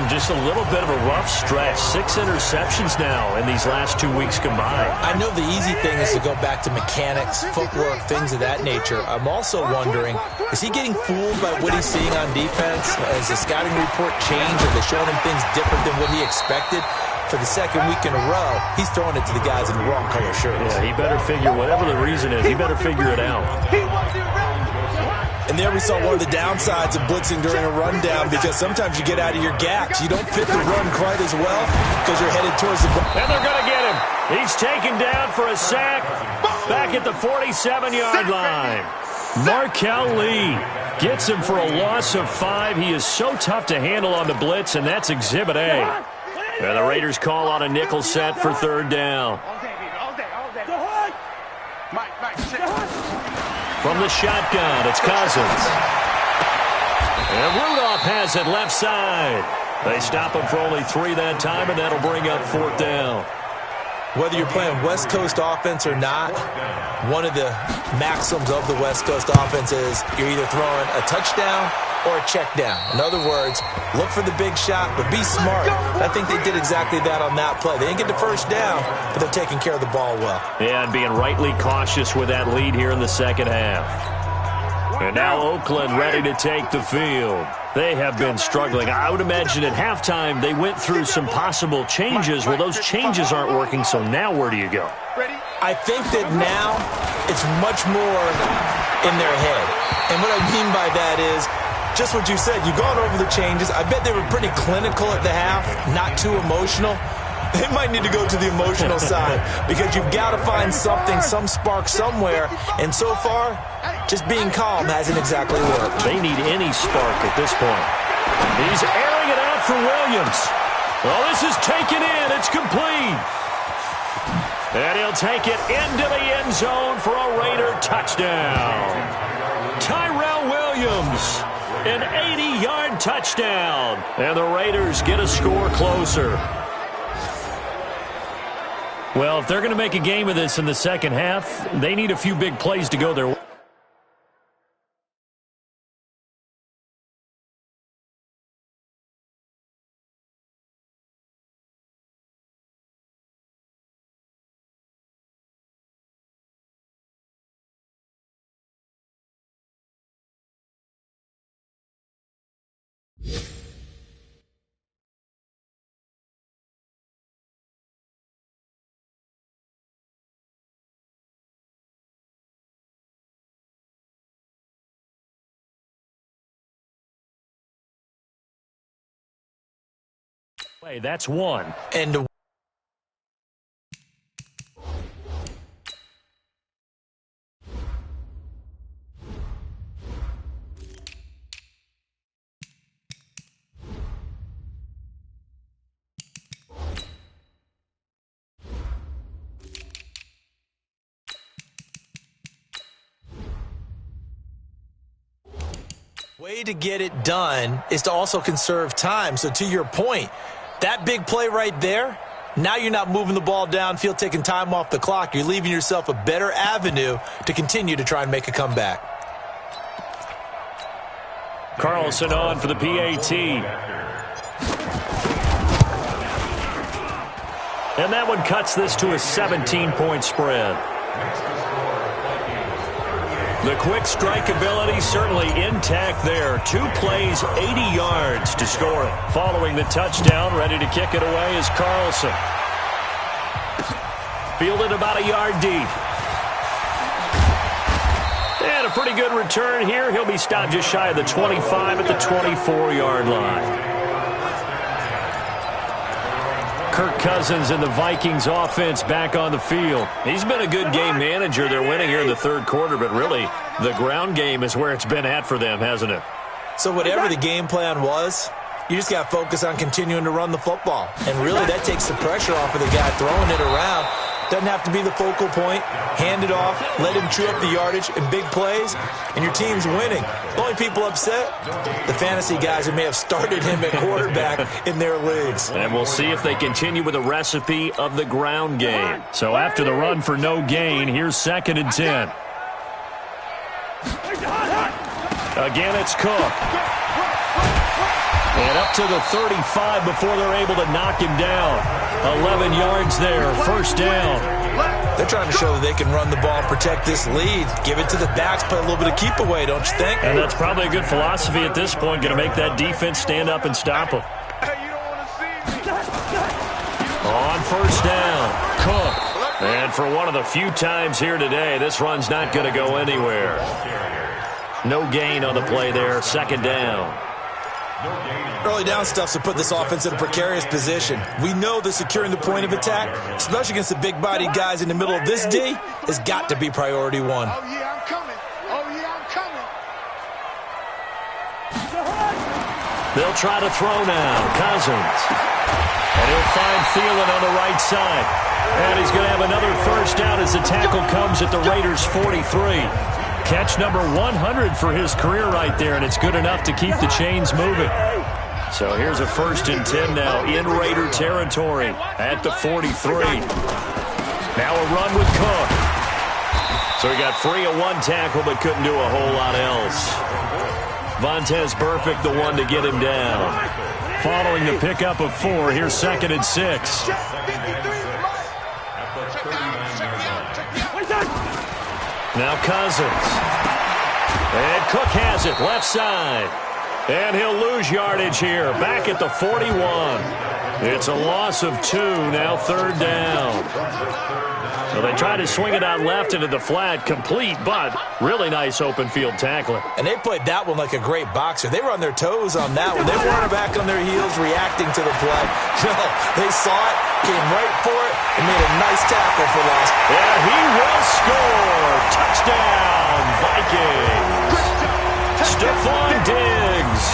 Just a little bit of a rough stretch. 6 interceptions now in these last 2 weeks combined. I know the easy thing is to go back to mechanics, footwork, things of that nature. I'm also wondering, is he getting fooled by what he's seeing on defense? Has the scouting report changed? Are they showing him things different than what he expected? For the 2nd week in a row, he's throwing it to the guys in the wrong color shirts. Yeah, he better figure, whatever the reason is, he better figure it out. And there we saw one of the downsides of blitzing during a rundown, because sometimes you get out of your gaps. You don't fit the run quite as well because you're headed towards the ball. And they're going to get him. He's taken down for a sack back at the 47-yard line. Markel Lee gets him for a loss of 5. He is so tough to handle on the blitz, and that's Exhibit A. And the Raiders call on a nickel set for 3rd down. All day, baby. All day. All day. Mike, sit. From the shotgun, it's Cousins. And Rudolph has it left side. They stop him for only 3 that time, and that'll bring up 4th down. Whether you're playing West Coast offense or not, one of the maxims of the West Coast offense is you're either throwing a touchdown or a check down. In other words, look for the big shot, but be smart. I think they did exactly that on that play. They didn't get the 1st down, but they're taking care of the ball well. Yeah, and being rightly cautious with that lead here in the 2nd half. And now Oakland ready to take the field. They have been struggling. I would imagine at halftime they went through some possible changes. Well, those changes aren't working, so now where do you go? I think that now it's much more in their head. And what I mean by that is just what you said. You've gone over the changes. I bet they were pretty clinical at the half, not too emotional. They might need to go to the emotional side because you've got to find something, some spark somewhere. And so far, just being calm hasn't exactly worked. They need any spark at this point. He's airing it out for Williams. Well, this is taken in. It's complete. And he'll take it into the end zone for a Raider touchdown. Tyrell Williams, an 80-yard touchdown. And the Raiders get a score closer. Well, if they're going to make a game of this in the 2nd half, they need a few big plays to go their way. That's one. And way to get it done is to also conserve time. So to your point, that big play right there, now you're not moving the ball downfield, taking time off the clock. You're leaving yourself a better avenue to continue to try and make a comeback. Carlson on for the PAT. And that one cuts this to a 17-point spread. The quick strike ability certainly intact there. 2 plays, 80 yards to score it. Following the touchdown, ready to kick it away is Carlson. Fielded about a yard deep. And a pretty good return here. He'll be stopped just shy of the 25 at the 24-yard line. Kirk Cousins and the Vikings offense back on the field. He's been a good game manager. They're winning here in the third quarter, but really the ground game is where it's been at for them, hasn't it? So whatever the game plan was, you just got to focus on continuing to run the football. And really that takes the pressure off of the guy throwing it around. Doesn't have to be the focal point. Hand it off, let him chew up the yardage in big plays, and your team's winning. The only people upset, the fantasy guys who may have started him at quarterback in their leagues. And we'll see if they continue with the recipe of the ground game. So after the run for no gain, here's 2nd and 10. Again, it's Cook. And up to the 35 before they're able to knock him down. 11 yards there, first down. They're trying to show that they can run the ball and protect this lead. Give it to the backs, play a little bit of keep away, don't you think? And that's probably a good philosophy at this point, going to make that defense stand up and stop them. On first down, Cook. And for one of the few times here today, this run's not going to go anywhere. No gain on the play there, 2nd down. Early down stuff to put this offense in a precarious position. We know that securing the point of attack, especially against the big-bodied guys in the middle of this D, has got to be priority one. Oh, yeah, I'm coming. Oh, yeah, I'm coming. They'll try to throw now. Cousins. And he'll find Thielen on the right side. And he's going to have another first down as the tackle comes at the Raiders' 43. Catch number 100 for his career right there, and it's good enough to keep the chains moving. So here's a 1st and 10 now in Raider territory at the 43. Now a run with Cook. So he got free of one tackle but couldn't do a whole lot else. Vontez Burfict the one to get him down. Following the pickup of 4, here's 2nd and 6. Now Cousins. And Cook has it, left side. And he'll lose yardage here, back at the 41. It's a loss of 2, now 3rd down. So they try to swing it out left into the flat, complete, but really nice open field tackling. And they played that one like a great boxer. They were on their toes on that one. They weren't back on their heels reacting to the play. No, they saw it, came right for it, and made a nice tackle for loss. And he will score. Touchdown, Vikings. Stephon Diggs.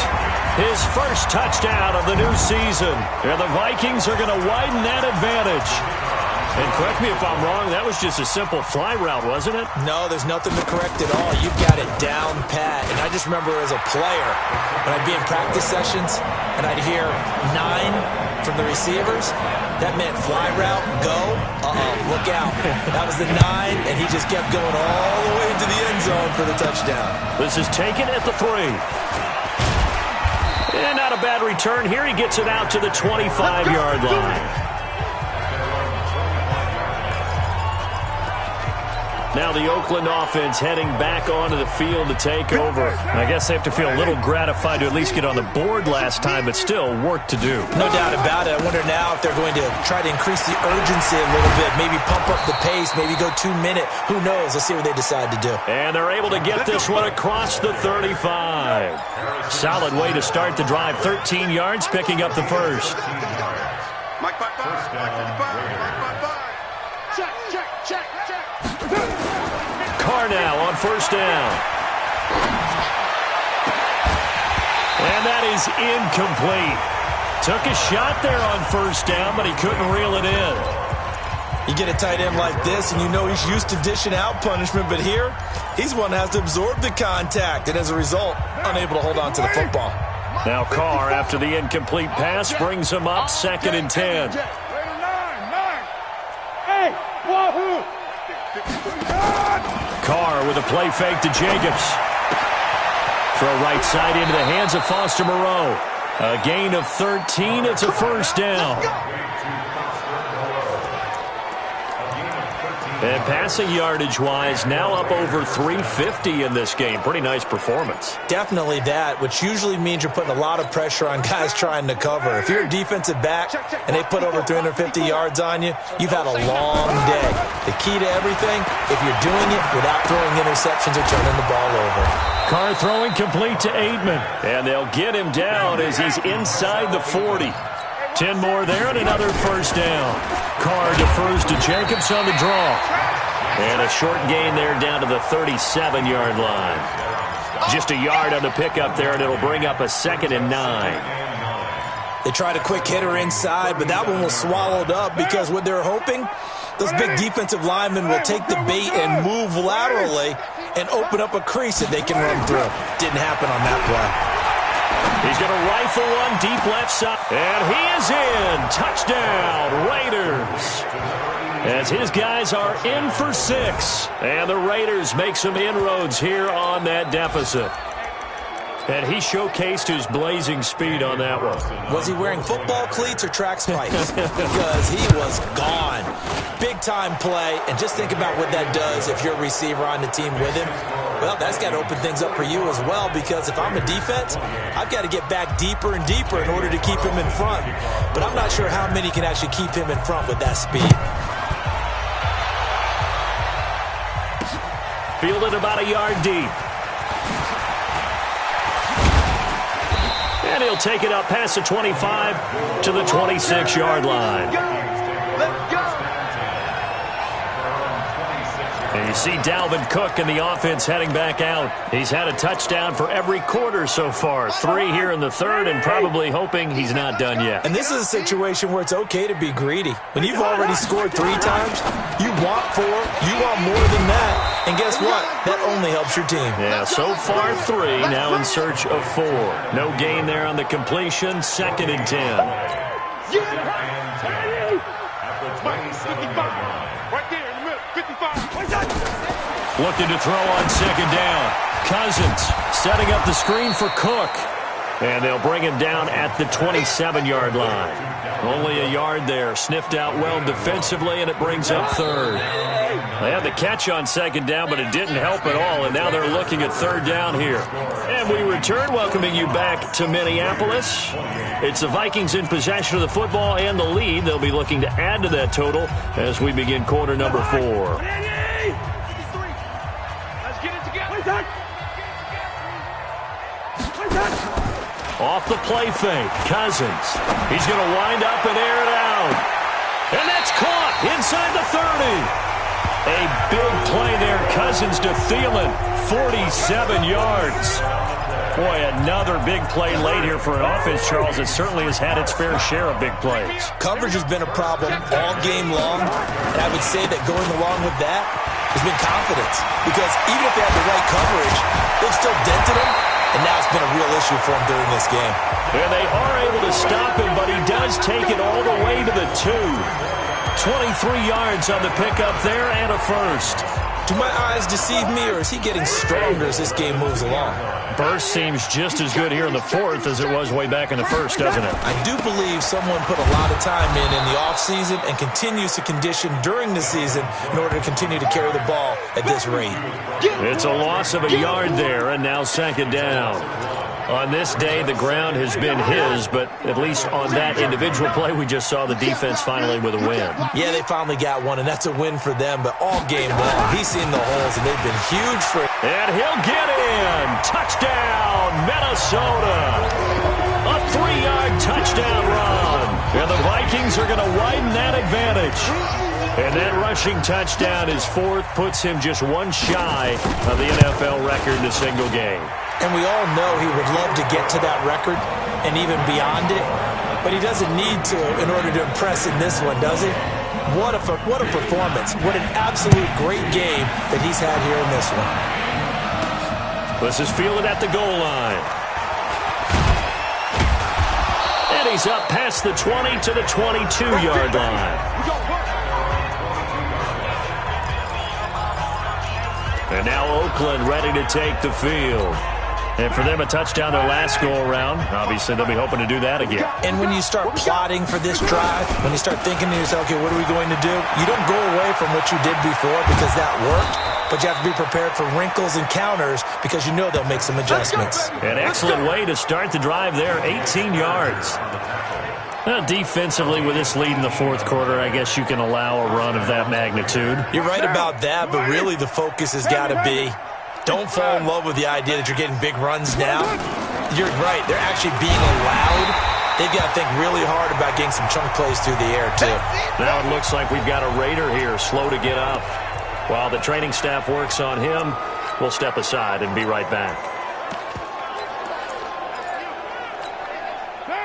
His first touchdown of the new season. And the Vikings are going to widen that advantage. And correct me if I'm wrong, that was just a simple fly route, wasn't it? No, there's nothing to correct at all. You've got it down pat. And I just remember as a player, when I'd be in practice sessions and I'd hear 9 from the receivers, that meant fly route, go, look out. That was the 9, and he just kept going all the way into the end zone for the touchdown. This is taken at the 3. And not a bad return here. He gets it out to the 25-yard line. Now the Oakland offense heading back onto the field to take over. I guess they have to feel a little gratified to at least get on the board last time, but still work to do. No doubt about it. I wonder now if they're going to try to increase the urgency a little bit, maybe pump up the pace, maybe go 2-minute. Who knows? Let's see what they decide to do. And they're able to get this one across the 35. Solid way to start the drive. 13 yards, picking up the first. Carr now on first down. And that is incomplete. Took a shot there on first down, but he couldn't reel it in. You get a tight end like this, and you know he's used to dishing out punishment, but here, he's one that has to absorb the contact, and as a result, unable to hold on to the football. Now Carr, after the incomplete pass, brings him up 2nd and 10. Carr with a play fake to Jacobs. Throw right side into the hands of Foster Moreau. A gain of 13. It's a first down. And passing yardage-wise, now up over 350 in this game. Pretty nice performance. Definitely that, which usually means you're putting a lot of pressure on guys trying to cover. If you're a defensive back and they put over 350 yards on you, you've had a long day. The key to everything, if you're doing it without throwing interceptions or turning the ball over. Carr throwing complete to Aitman. And they'll get him down as he's inside the 40. 10 more there and another first down. Carr defers to Jacobs on the draw. And a short gain there down to the 37-yard line. Just a yard on the pickup there, and it'll bring up a 2nd and 9. They tried a quick hitter inside, but that one was swallowed up because what they're hoping, those big defensive linemen will take the bait and move laterally and open up a crease that they can run through. Didn't happen on that play. He's going to rifle one deep left side. And he is in. Touchdown, Raiders. As his guys are in for 6. And the Raiders make some inroads here on that deficit. And he showcased his blazing speed on that one. Was he wearing football cleats or track spikes? Because he was gone. Big-time play. And just think about what that does if you're a receiver on the team with him. Well, that's got to open things up for you as well, because if I'm a defense, I've got to get back deeper and deeper in order to keep him in front. But I'm not sure how many can actually keep him in front with that speed. Fielded about a yard deep. And he'll take it up past the 25 to the 26-yard line. And you see Dalvin Cook and the offense heading back out. He's had a touchdown for every quarter so far. 3 here in the third, and probably hoping he's not done yet. And this is a situation where it's okay to be greedy. When you've already scored 3 times, you want 4, you want more than that. And guess what? That only helps your team. Yeah, so far 3, now in search of 4. No gain there on the completion, 2nd and 10. Looking to throw on 2nd down. Cousins setting up the screen for Cook. And they'll bring him down at the 27-yard line. Only a yard there. Sniffed out well defensively, and it brings up 3rd. They had the catch on 2nd down, but it didn't help at all, and now they're looking at 3rd down here. And we return, welcoming you back to Minneapolis. It's the Vikings in possession of the football and the lead. They'll be looking to add to that total as we begin quarter number 4. Off the play fake, Cousins. He's going to wind up and air it out. And that's caught inside the 30. A big play there, Cousins to Thielen, 47 yards. Boy, another big play late here for an offense, Charles, that certainly has had its fair share of big plays. Coverage has been a problem all game long, and I would say that going along with that has been confidence. Because even if they had the right coverage, they've still dented him, and now it's been a real issue for him during this game. And they are able to stop him, but he does take it all the way to the 2. 23 yards on the pickup there and a first. Do my eyes deceive me, or is he getting stronger as this game moves along? Burst seems just as good here in the 4th as it was way back in the 1st, doesn't it? I do believe someone put a lot of time in the offseason and continues to condition during the season in order to continue to carry the ball at this rate. It's a loss of a yard there, and now 2nd down. On this day, the ground has been his, but at least on that individual play, we just saw the defense finally with a win. Yeah, they finally got one, and that's a win for them, but all game long, he's seen the holes, and they've been huge for him. And he'll get in. Touchdown, Minnesota. A 3 3-yard touchdown run. And the Vikings are going to widen that advantage. And that rushing touchdown, his fourth, puts him just one shy of the NFL record in a single game. And we all know he would love to get to that record and even beyond it. But he doesn't need to in order to impress in this one, does he? What a performance. What an absolute great game that he's had here in this one. This is fielded at the goal line. And he's up past the 20 to the 22-yard line. And now Oakland ready to take the field. And for them, a touchdown their last go-around. Obviously, they'll be hoping to do that again. And when you start plotting for this drive, when you start thinking to yourself, okay, what are we going to do? You don't go away from what you did before because that worked, but you have to be prepared for wrinkles and counters because you know they'll make some adjustments. An excellent way to start the drive there, 18 yards. Defensively, with this lead in the fourth quarter, I guess you can allow a run of that magnitude. You're right about that, but really the focus has got to be don't fall in love with the idea that you're getting big runs now. You're right. They're actually being allowed. They've got to think really hard about getting some chunk plays through the air, too. Now it looks like we've got a Raider here, slow to get up. While the training staff works on him, we'll step aside and be right back.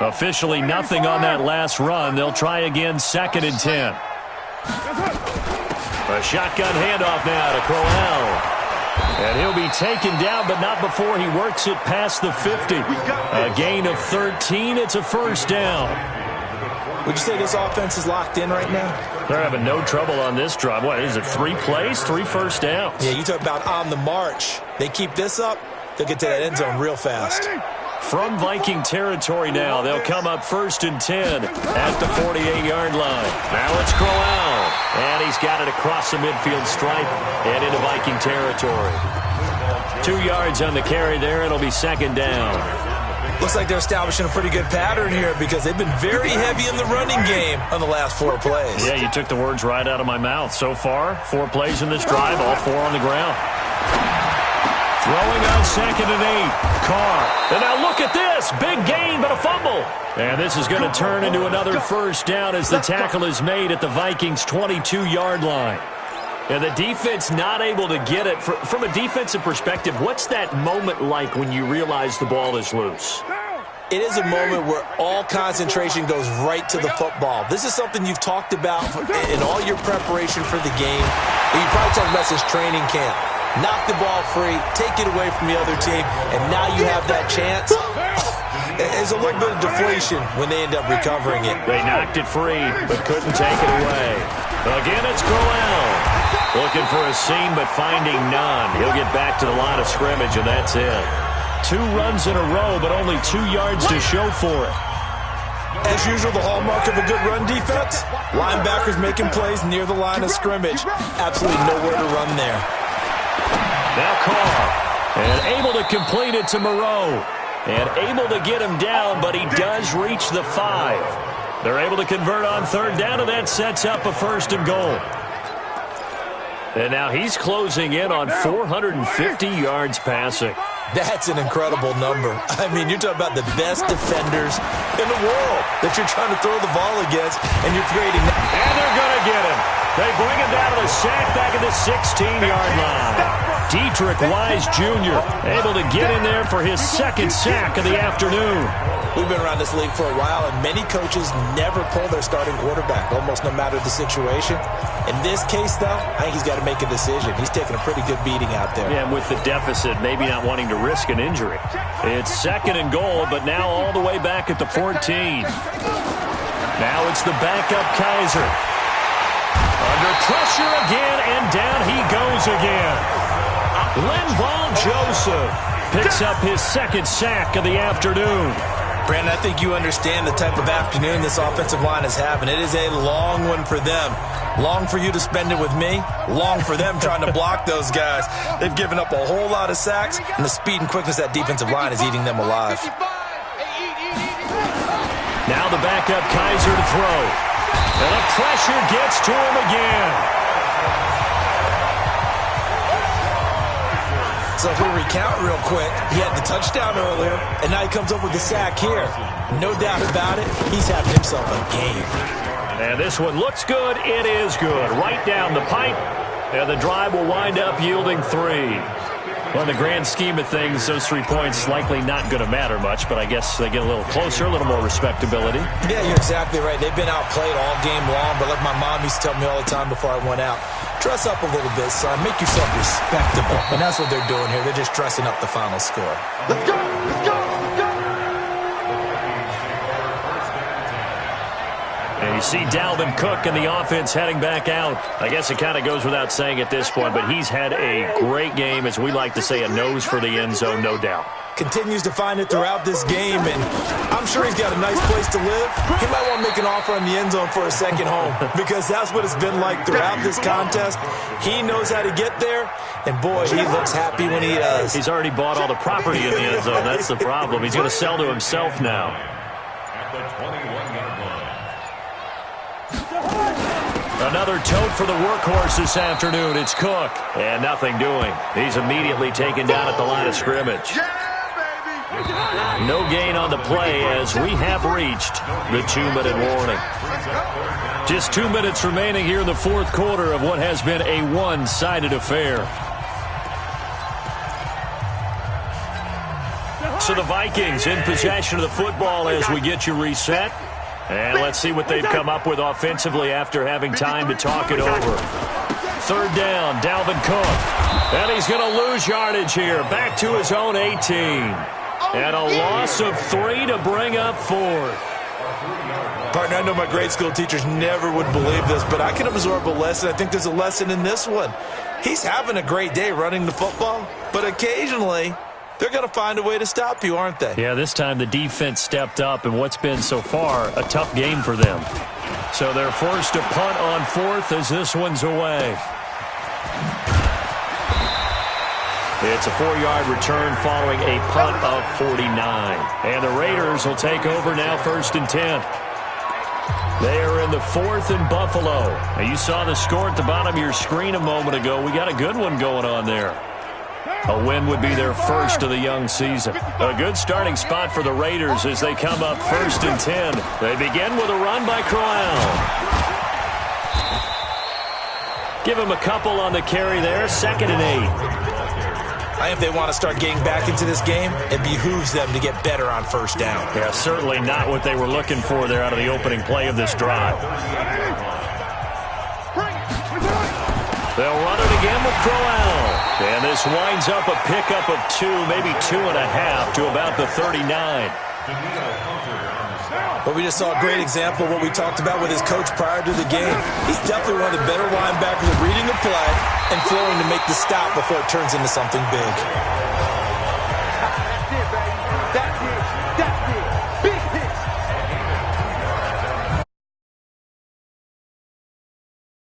Officially nothing on that last run. They'll try again, 2nd and 10. A shotgun handoff now to Crowell. And he'll be taken down, but not before he works it past the 50. A gain of 13. It's a first down. Would you say this offense is locked in right now? They're having no trouble on this drive. What is it, 3 plays, 3 first downs? Yeah, you talk about on the march. They keep this up, they'll get to that end zone real fast. From Viking territory now, they'll come up 1st and 10 at the 48-yard line. Now it's Crowell, and he's got it across the midfield stripe and into Viking territory. 2 yards on the carry there. It'll be 2nd down. Looks like they're establishing a pretty good pattern here because they've been very heavy in the running game on the last 4 plays. Yeah, you took the words right out of my mouth. So far, 4 plays in this drive, all 4 on the ground. Throwing on 2nd and 8. Carr. And now look at this. Big gain, but a fumble. And this is going to turn into another first down as the tackle is made at the Vikings' 22-yard line. And the defense not able to get it. From a defensive perspective, what's that moment like when you realize the ball is loose? It is a moment where all concentration goes right to the football. This is something you've talked about in all your preparation for the game. And you probably talked about since training camp. Knock the ball free, take it away from the other team, and now you have that chance. There's a little bit of deflation when they end up recovering it. They knocked it free, but couldn't take it away. Again, it's Crowell. Looking for a seam, but finding none. He'll get back to the line of scrimmage, and that's it. 2 runs in a row, but only 2 yards to show for it. As usual, the hallmark of a good run defense, linebackers making plays near the line of scrimmage. Absolutely nowhere to run there. Now Carr, and able to complete it to Moreau. And able to get him down, but he does reach the 5. They're able to convert on 3rd down, and that sets up a 1st and goal. And now he's closing in on 450 yards passing. That's an incredible number. I mean, you're talking about the best defenders in the world that you're trying to throw the ball against, and you're creating... And they're going to get him. They bring him down to the sack back at the 16-yard line. Dietrich Wise Jr. able to get in there for his 2nd sack of the afternoon. We've been around this league for a while, and many coaches never pull their starting quarterback, almost no matter the situation. In this case, though, I think he's got to make a decision. He's taking a pretty good beating out there. Yeah, and with the deficit, maybe not wanting to risk an injury. It's 2nd and goal, but now all the way back at the 14. Now it's the backup Kaiser. Under pressure again, and down he goes again. Linval Joseph picks up his 2nd sack of the afternoon. Brandon, I think you understand the type of afternoon this offensive line is having. It is a long one for them. Long for you to spend it with me. Long for them trying to block those guys. They've given up a whole lot of sacks, and the speed and quickness of that defensive line is eating them alive. Now the backup Kaiser to throw. And the pressure gets to him again. So if we recount real quick, he had the touchdown earlier, and now he comes up with the sack here. No doubt about it, he's having himself a game. And this one looks good. It is good. Right down the pipe, and the drive will wind up yielding 3. Well, in the grand scheme of things, those 3 points likely not going to matter much, but I guess they get a little closer, a little more respectability. Yeah, you're exactly right. They've been outplayed all game long, but like my mom used to tell me all the time before I went out, dress up a little bit, son. Make yourself respectable. And that's what they're doing here. They're just dressing up the final score. Let's go! Let's go! Let's go! And you see Dalvin Cook and the offense heading back out. I guess it kind of goes without saying at this point, but he's had a great game, as we like to say, a nose for the end zone, no doubt. Continues to find it throughout this game, and I'm sure he's got a nice place to live. He might want to make an offer on the end zone for a second home, because that's what it's been like throughout this contest. He knows how to get there, and boy, he looks happy when he does. He's already bought all the property in the end zone. That's the problem. He's going to sell to himself now. Another tote for the workhorse this afternoon. It's Cook, and nothing doing. He's immediately taken down at the line of scrimmage. No gain on the play as we have reached the 2-minute warning. Just 2 minutes remaining here in the fourth quarter of what has been a one-sided affair. So the Vikings in possession of the football as we get you reset. And let's see what they've come up with offensively after having time to talk it over. Third down, Dalvin Cook. And he's going to lose yardage here. Back to his own 18. And a loss of 3 to bring up 4th. Partner, I know my grade school teachers never would believe this, but I can absorb a lesson. I think there's a lesson in this one. He's having a great day running the football, but occasionally they're going to find a way to stop you, aren't they? Yeah, this time the defense stepped up in what's been so far a tough game for them. So they're forced to punt on 4th as this one's away. It's a 4-yard return following a punt of 49. And the Raiders will take over now 1st and 10. They are in the 4th and Buffalo. Now, you saw the score at the bottom of your screen a moment ago. We got a good one going on there. A win would be their first of the young season. A good starting spot for the Raiders as they come up 1st and 10. They begin with a run by Crowell. Give him a couple on the carry there. 2nd and 8. I think if they want to start getting back into this game, it behooves them to get better on 1st down. Yeah, certainly not what they were looking for there out of the opening play of this drive. They'll run it again with Crowell. And this winds up a pickup of 2, maybe 2.5 to about the 39. But we just saw a great example of what we talked about with his coach prior to the game. He's definitely one of the better linebackers at reading the play and flowing to make the stop before it turns into something big.